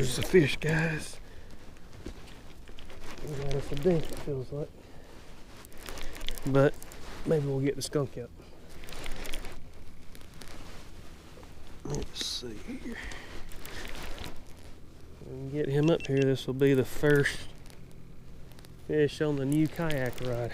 There's the fish, guys. We got us a dink, it feels like. But maybe we'll get the skunk out. Let's see here. We can get him up here. This will be the first fish on the new kayak ride.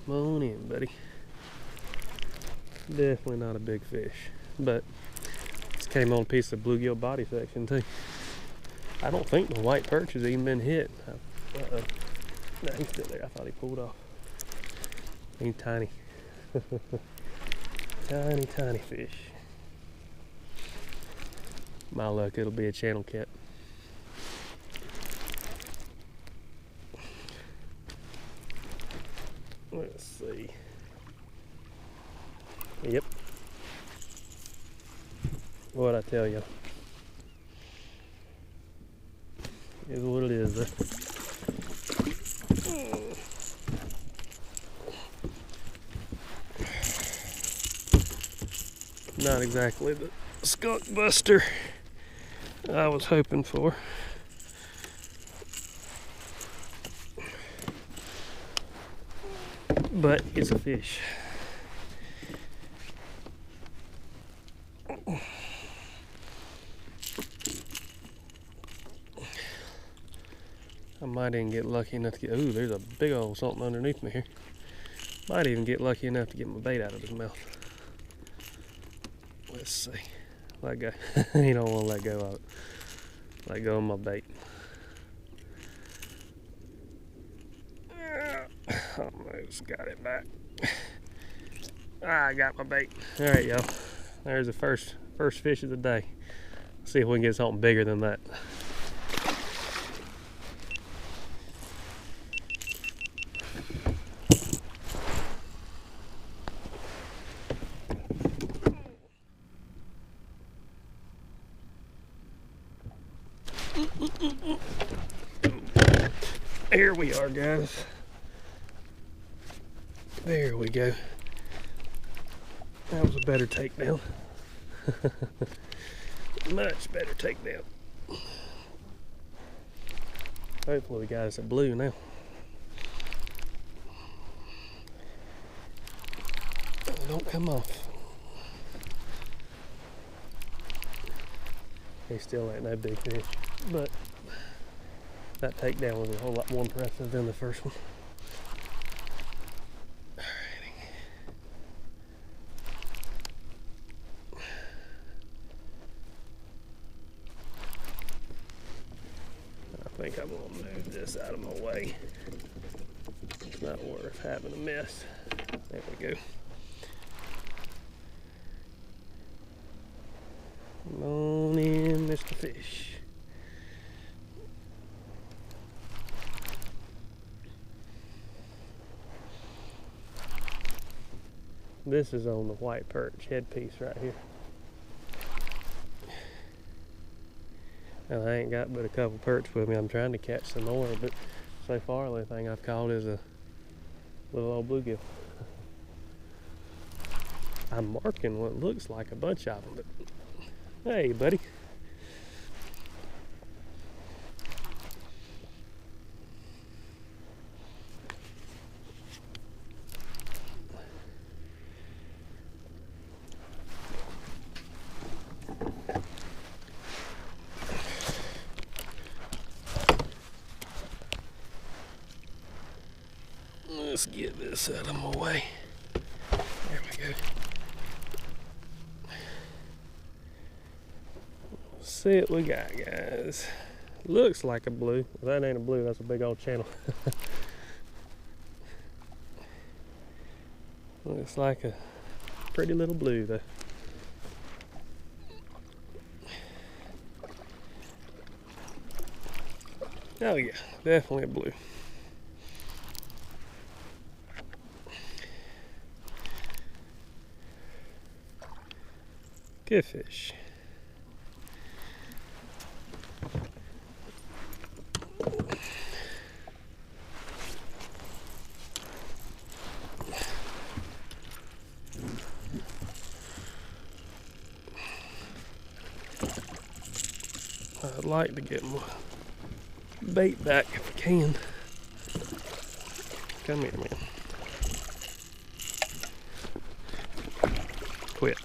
Come on in, buddy. Definitely not a big fish, but this came on a piece of bluegill body section too. I don't think the white perch has even been hit. Uh-oh. No, he's still there. I thought he pulled off. He's tiny. Tiny, tiny fish. My luck, it'll be a channel cat. Let's see. Yep. What'd I tell you? Is what it is. Not exactly the skunk buster I was hoping for. But it's a fish. I might even get lucky enough to get, ooh, there's a big old something underneath me here. Might even get lucky enough to get my bait out of his mouth. Let's see. Let go. You don't want to let go of it. Let go of my bait. Almost got it back. I got my bait. All right, y'all. There's the first fish of the day. See if we can get something bigger than that. Here we are, guys. There we go. That was a better takedown. Much better takedown. Hopefully we got us a blue now. Don't come off. He still ain't no big fish, but that takedown was a whole lot more impressive than the first one. I think I'm gonna move this out of my way. It's not worth having a mess. There we go. Come on in, Mr. Fish. This is on the white perch headpiece right here. And I ain't got but a couple perch with me. I'm trying to catch some more, but so far the only thing I've caught is a little old bluegill. I'm marking what looks like a bunch of them, but hey, buddy. Let's get this out of my way. There we go. Let's see what we got, guys. Looks like a blue. Well, that ain't a blue, that's a big old channel. Looks like a pretty little blue though. Oh yeah, definitely a blue. Good fish. I'd like to get my bait back if I can. Come here, man. Quit.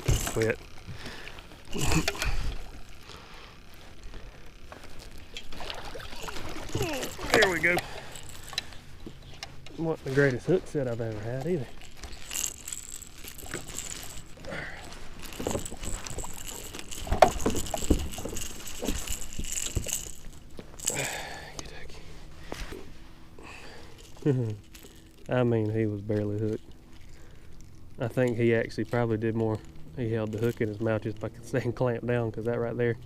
There we go. Wasn't the greatest hook set I've ever had either. I mean, he was barely hooked. I think he actually probably did more. He held the hook in his mouth just by staying clamped down, because that right there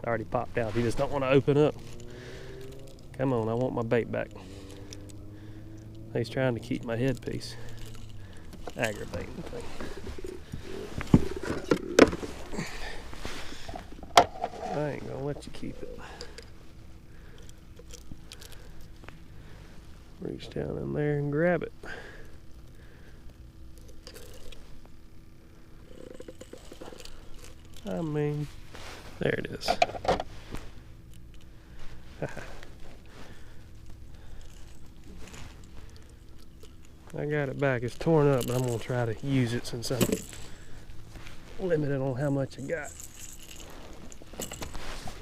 already popped out. He just don't want to open up. Come on, I want my bait back. He's trying to keep my headpiece. Aggravating thing. I ain't gonna let you keep it. Reach down in there and grab it. I mean, there it is. I got it back. It's torn up, but I'm gonna try to use it since I'm limited on how much I got.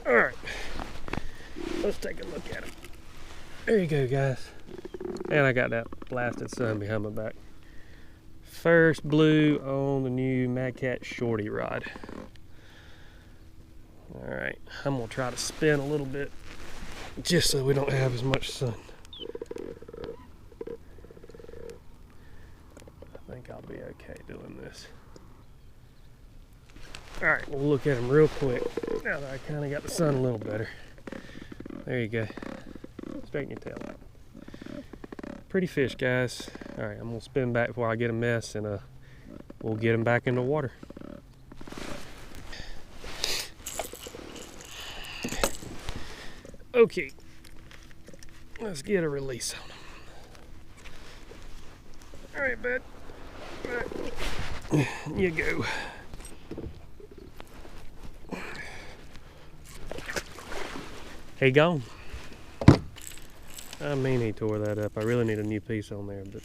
All right, let's take a look at it. There you go, guys. And I got that blasted sun behind my back. First blue on the new Mad Katz Shorty rod. All right, I'm gonna try to spin a little bit just so we don't have as much sun. I think I'll be okay doing this. All right, we'll look at them real quick now that I kind of got the sun a little better. There you go. Straighten your tail out. Pretty fish, guys. All right, I'm gonna spin back before I get a mess, and we'll get them back in the water. Okay, let's get a release on them. All right, bud. All right. You go. He gone. I mean, he tore that up. I really need a new piece on there, but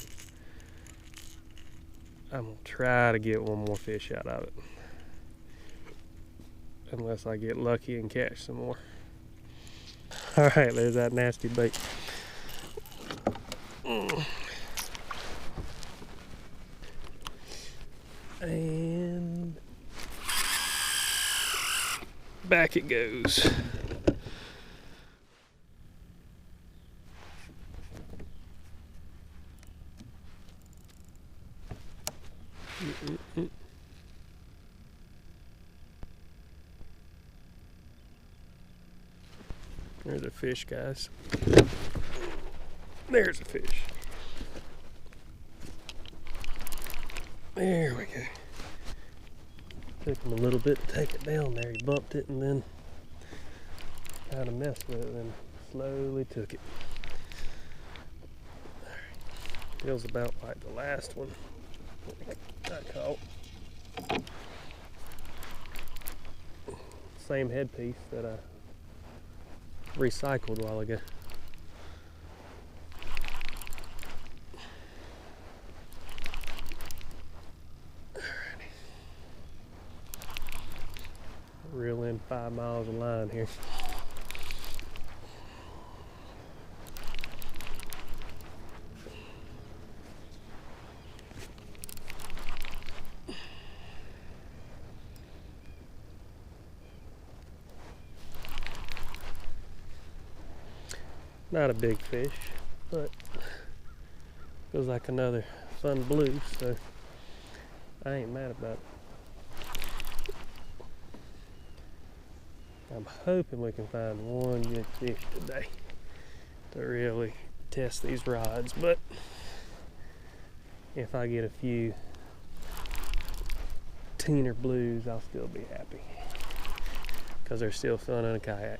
I'm gonna try to get one more fish out of it. Unless I get lucky and catch some more. All right, there's that nasty bait. And back it goes. There's a fish, guys. There's a fish. There we go. Took him a little bit to take it down there. He bumped it and then kind of messed with it and then slowly took it. Feels about like the last one I caught. Same headpiece that I recycled a while ago. Reel in 5 miles of line here. Not a big fish, but feels like another fun blue, so I ain't mad about it. I'm hoping we can find one good fish today to really test these rods, but if I get a few teener blues, I'll still be happy because they're still fun in a kayak.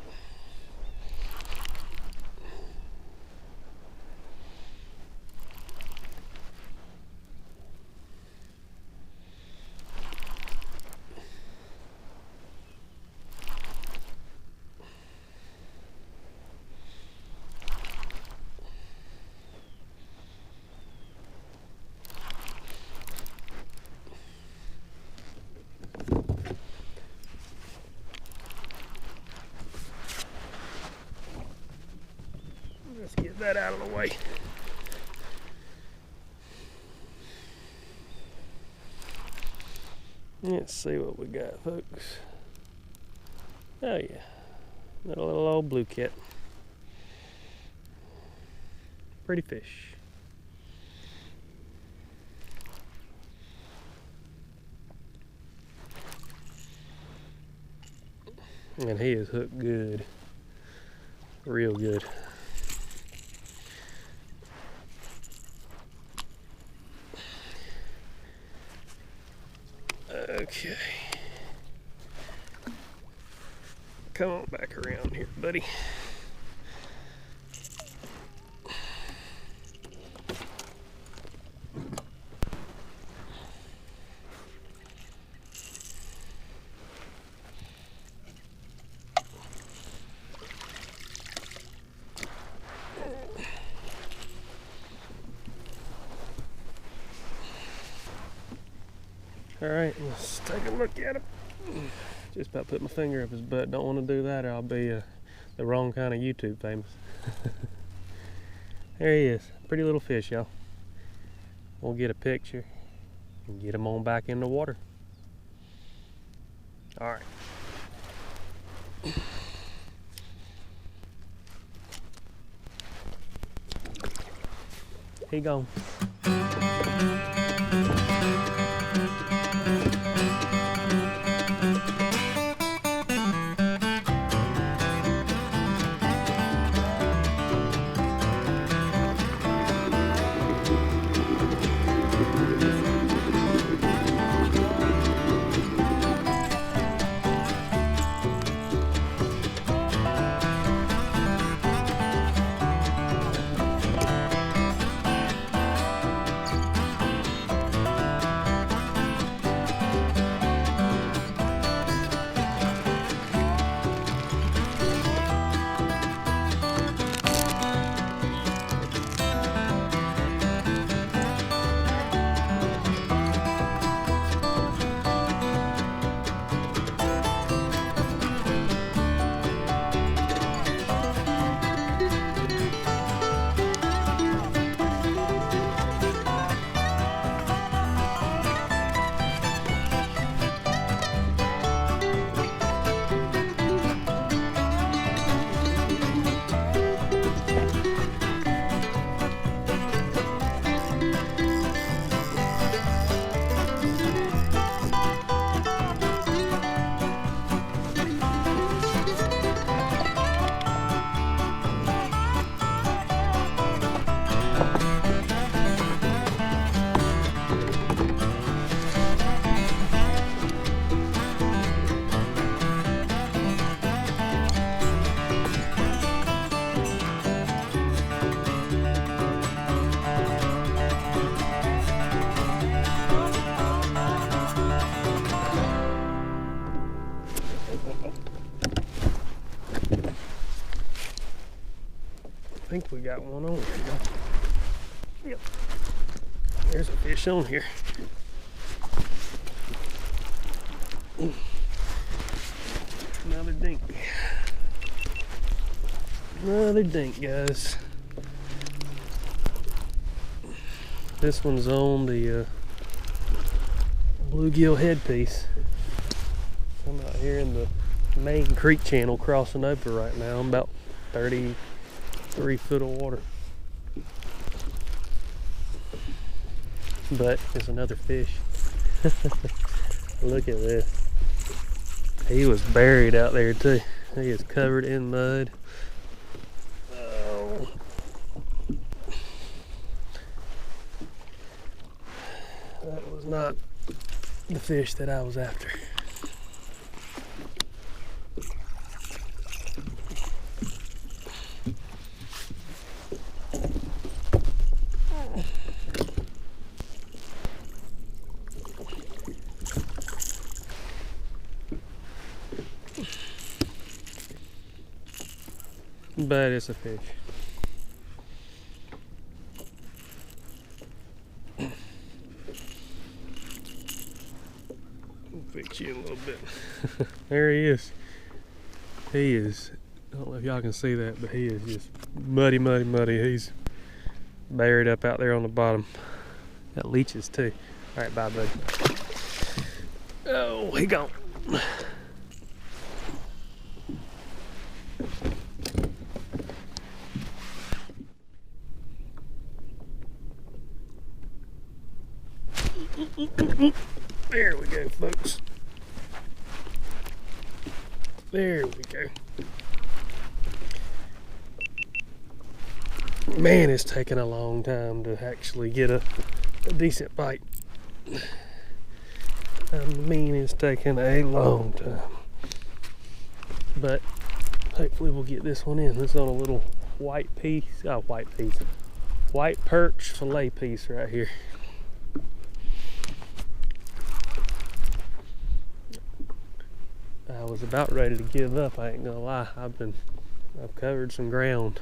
that out of the way. Let's see what we got, folks. Oh yeah, little old blue cat. Pretty fish. And he is hooked good, real good. Okay. Come on back around here, buddy. All right, let's take a look at him. Just about put my finger up his butt. Don't want to do that or I'll be the wrong kind of YouTube famous. There he is. Pretty little fish, y'all. We'll get a picture and get him on back in the water. All right. He gone. I think we got one on here. Yep. There's a fish on here. Another dink. Another dink, guys. This one's on the bluegill headpiece. I'm out here in the main creek channel crossing over right now. I'm about 33 foot of water. But there's another fish. Look at this. He was buried out there too. He is covered in mud. Oh. That was not the fish that I was after. But it's a fish. I'll fix you a little bit. There he is. He is I don't know if y'all can see that, but he is just muddy, muddy, muddy. He's buried up out there on the bottom. Got leeches too. All right, bye, buddy. Oh, he gone. There we go, folks. There we go. Man, it's taken a long time to actually get a decent bite. I mean, it's taken a long time. But hopefully we'll get this one in. This is on a little white perch fillet piece right here. I was about ready to give up, I ain't gonna lie. I've covered some ground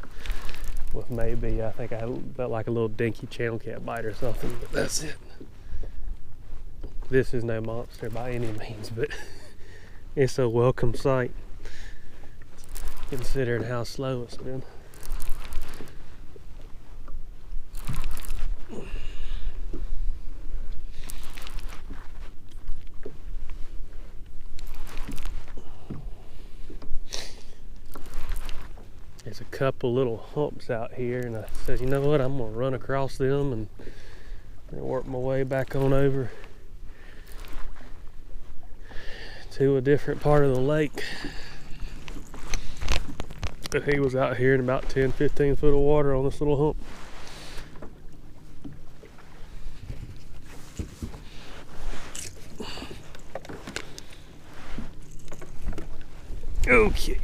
with maybe, I think I felt like a little dinky channel cat bite or something, but that's it. This is no monster by any means, but it's a welcome sight considering how slow it's been. There's a couple little humps out here, and I said, you know what, I'm gonna run across them and work my way back on over to a different part of the lake. But he was out here in about 10-15 foot of water on this little hump. Okay.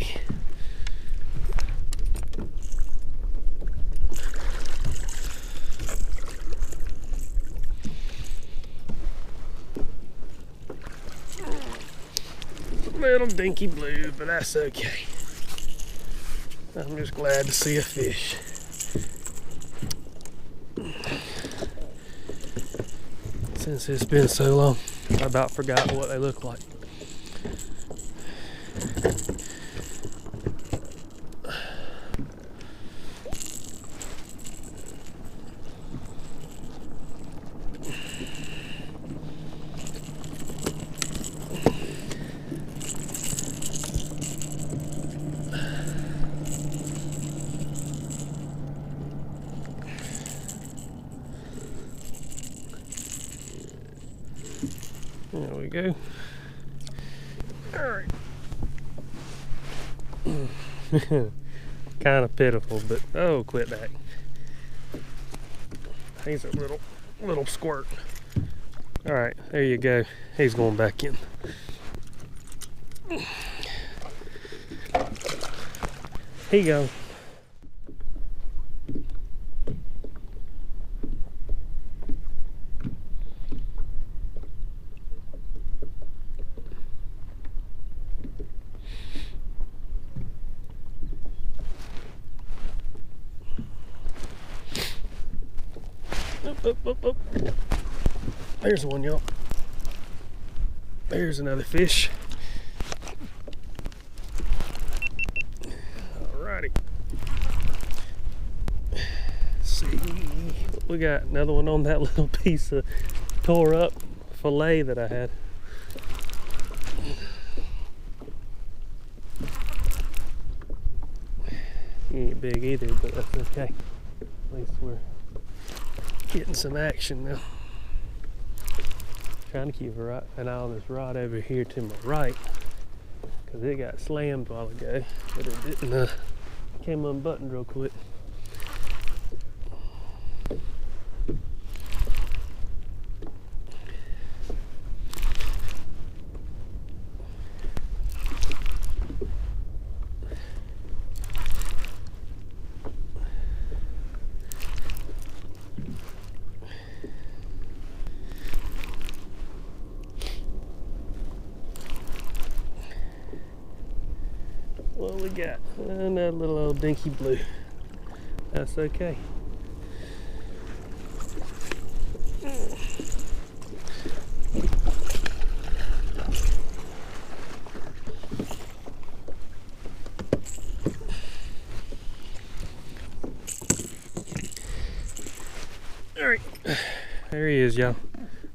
Little dinky blue, but that's okay. I'm just glad to see a fish. Since it's been so long, I about forgot what they look like. There we go. Alright. Kind of pitiful, but oh, quit that. He's a little squirt. Alright, there you go. He's going back in. Here you go. Up. There's one, y'all. There's another fish. Alrighty. See, we got another one on that little piece of tore up fillet that I had. He ain't big either, but that's okay. At least we're getting some action now. Trying to keep an eye on this rod over here to my right, because it got slammed a while ago, but it didn't came unbuttoned real quick. What we got? Another little old dinky blue. That's okay. There he is, y'all.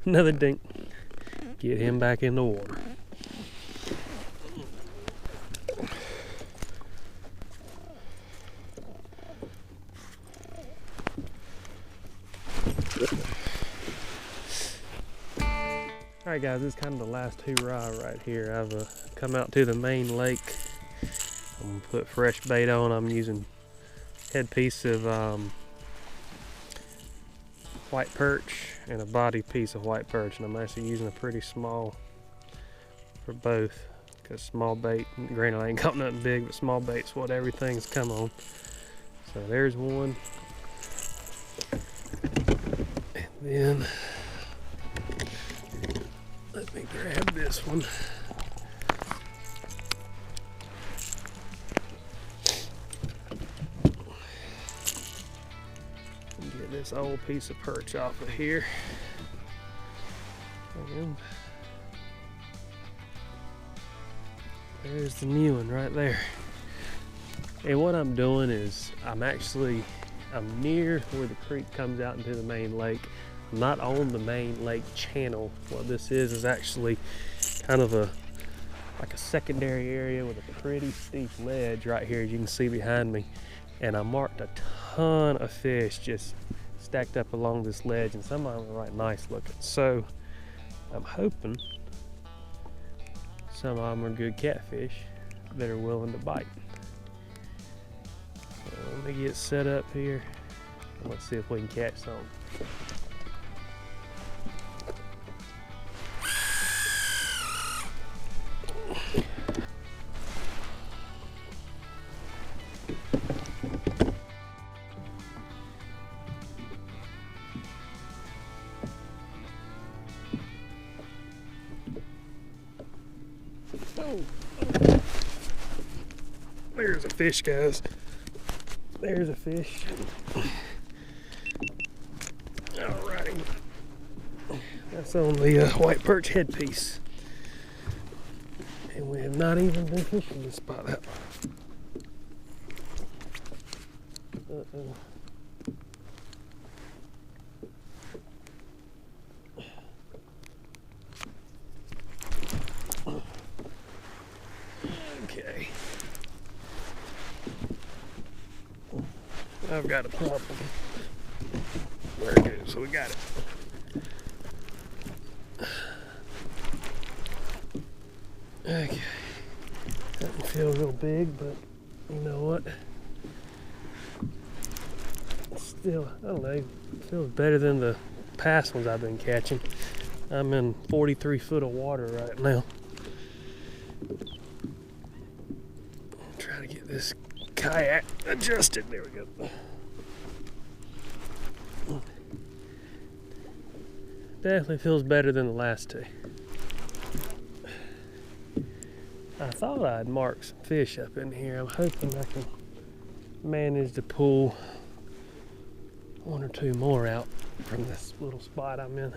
Another dink. Get him back in the water. Alright guys, this is kind of the last hurrah right here. I've come out to the main lake. I'm going to put fresh bait on. I'm using headpiece of white perch and a body piece of white perch, and I'm actually using a pretty small for both, because small bait, granted I ain't got nothing big, but small bait's what everything's come on. So there's one, and then let me grab this one. Get this old piece of perch off of here. And there's the new one right there. And what I'm doing is I'm near where the creek comes out into the main lake. I'm not on the main lake channel. What this is actually kind of like a secondary area with a pretty steep ledge right here, as you can see behind me. And I marked a ton of fish just stacked up along this ledge, and some of them are right nice looking. So I'm hoping some of them are good catfish that are willing to bite. So let me get set up here and let's see if we can catch some. Oh. There's a fish, guys. There's a fish. Alrighty. That's on the white perch headpiece. And we have not even been fishing this spot out. Uh-oh. Okay. I've got a problem. There it goes, so we got it. Okay. Doesn't feel real big, but you know what? Still, I don't know, it feels better than the past ones I've been catching. I'm in 43 foot of water right now. Try to get this kayak adjusted. There we go. Definitely feels better than the last two. I thought I'd mark some fish up in here. I'm hoping I can manage to pull one or two more out from this little spot I'm in.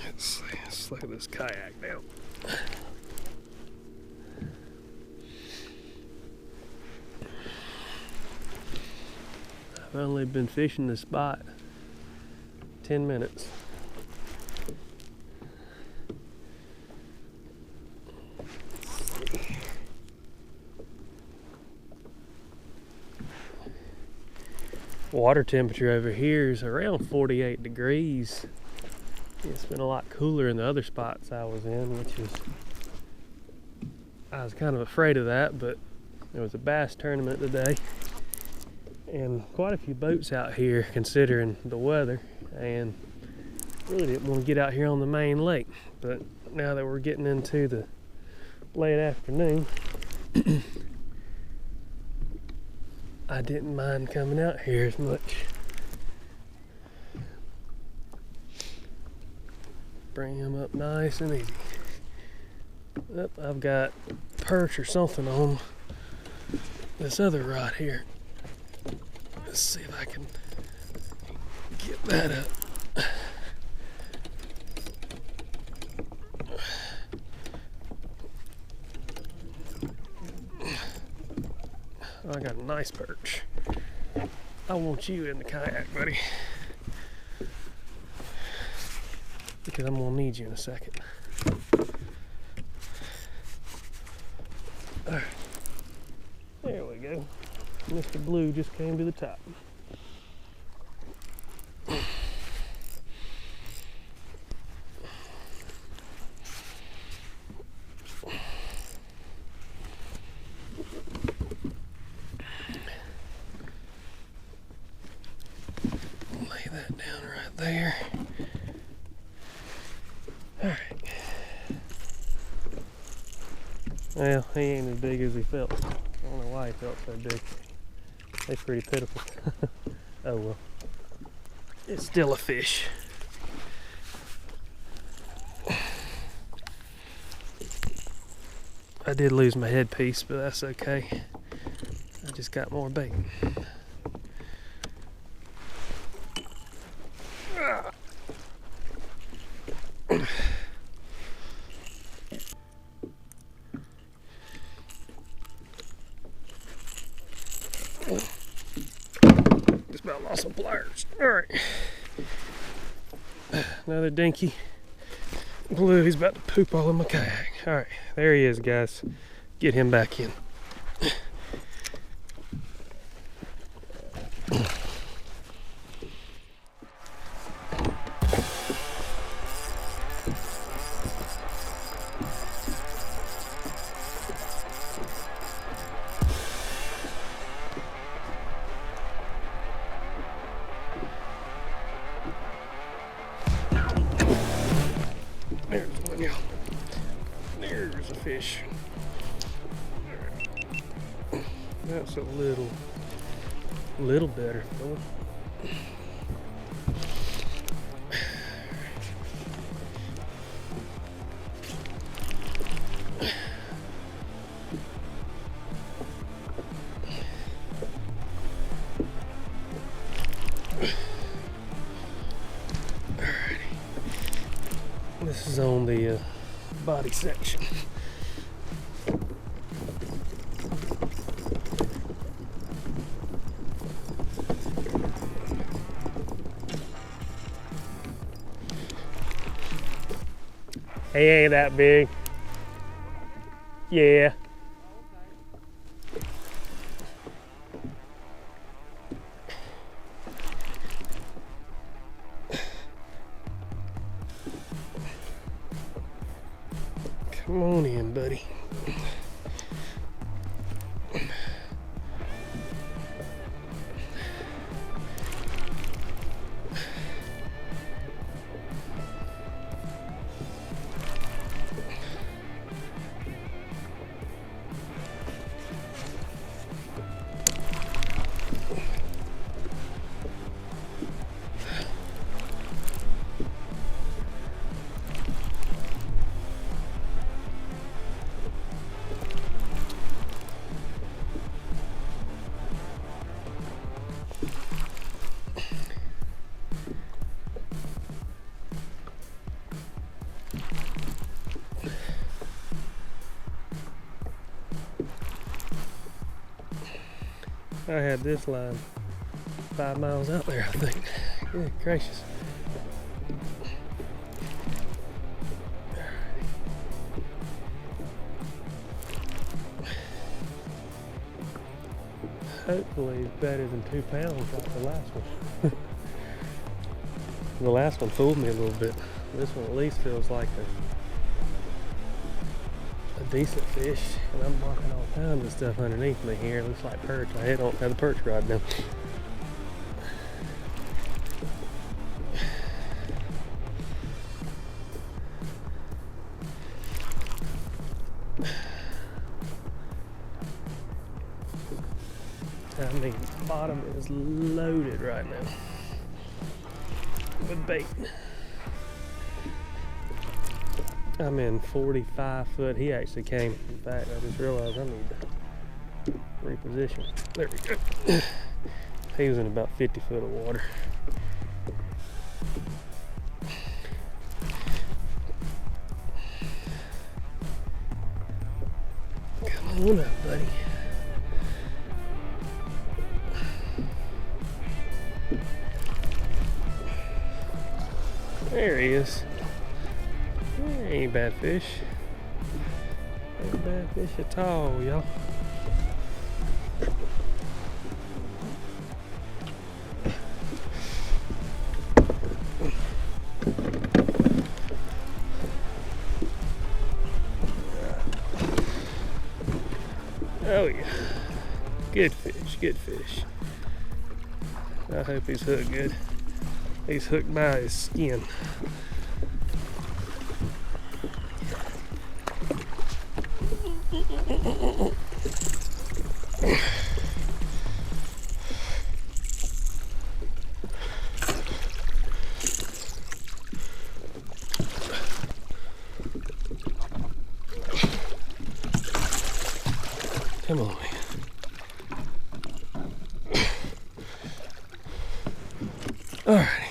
Let's see, let's slow this kayak down. I've only been fishing this spot 10 minutes. Water temperature over here is around 48 degrees. It's been a lot cooler in the other spots I was in, which is, I was kind of afraid of that, but there was a bass tournament today and quite a few boats out here considering the weather, and really didn't want to get out here on the main lake. But now that we're getting into the late afternoon, I didn't mind coming out here as much. Bring them up nice and easy. Yep, I've got perch or something on this other rod here. Let's see if I can get that up. I got a nice perch. I want you in the kayak, buddy. because I'm gonna need you in a second. Alright. There we go. Mr. Blue just came to the top. Lay that down right there. Alright. Well, he ain't as big as he felt. I don't know why he felt so big. They're pretty pitiful. Oh well. It's still a fish. I did lose my headpiece, but that's okay. I just got more bait. Just about lost some pliers. Alright. Another dinky blue. He's about to poop all in my kayak. Alright, there he is, guys. Get him back in. There's one, y'all. There's a fish. That's a little better, fella. This is on the body section. He ain't that big. Yeah. Come on in, buddy. I had this line 5 miles out there, I think. Good gracious. Hopefully it's better than 2 pounds like the last one. The last one fooled me a little bit. This one at least feels like a decent fish, and I'm marking all kinds of stuff underneath me here. Looks like perch. I don't have the perch rod now. I mean, the bottom is loaded right now with bait. I'm in 45 foot. He actually came. In fact, I just realized I need to reposition. There we go. He was in about 50 foot of water. Come on up, buddy. There he is. Ain't bad fish. Ain't bad fish at all, y'all. Oh yeah. Good fish, good fish. I hope he's hooked good. He's hooked by his skin. Come on, man. Alrighty.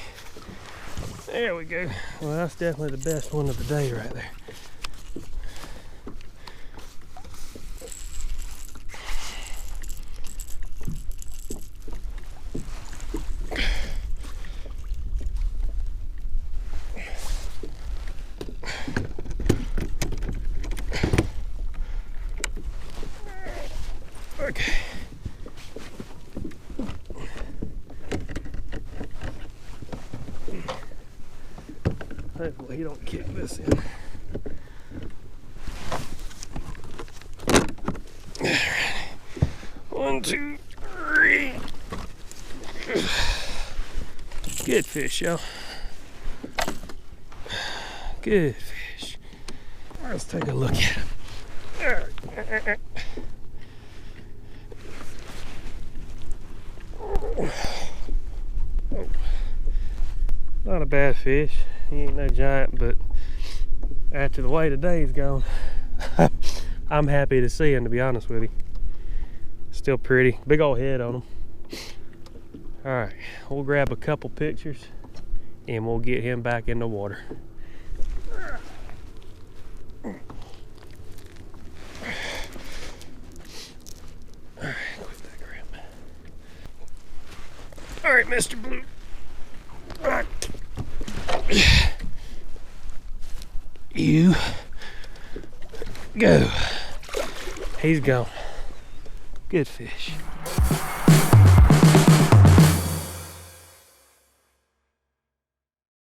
There we go. Well, that's definitely the best one of the day right there. Okay. Hopefully he don't kick this in. Alright. 1, 2, 3. Good fish, y'all. Good fish. Let's take a look at him. Not a bad fish. He ain't no giant, but after the way today's gone, I'm happy to see him, to be honest with you. Still pretty. Big old head on him. Alright, we'll grab a couple pictures and we'll get him back in the water. Alright, quit that grab. Alright, Mr. Blue. You go. He's gone. Good fish.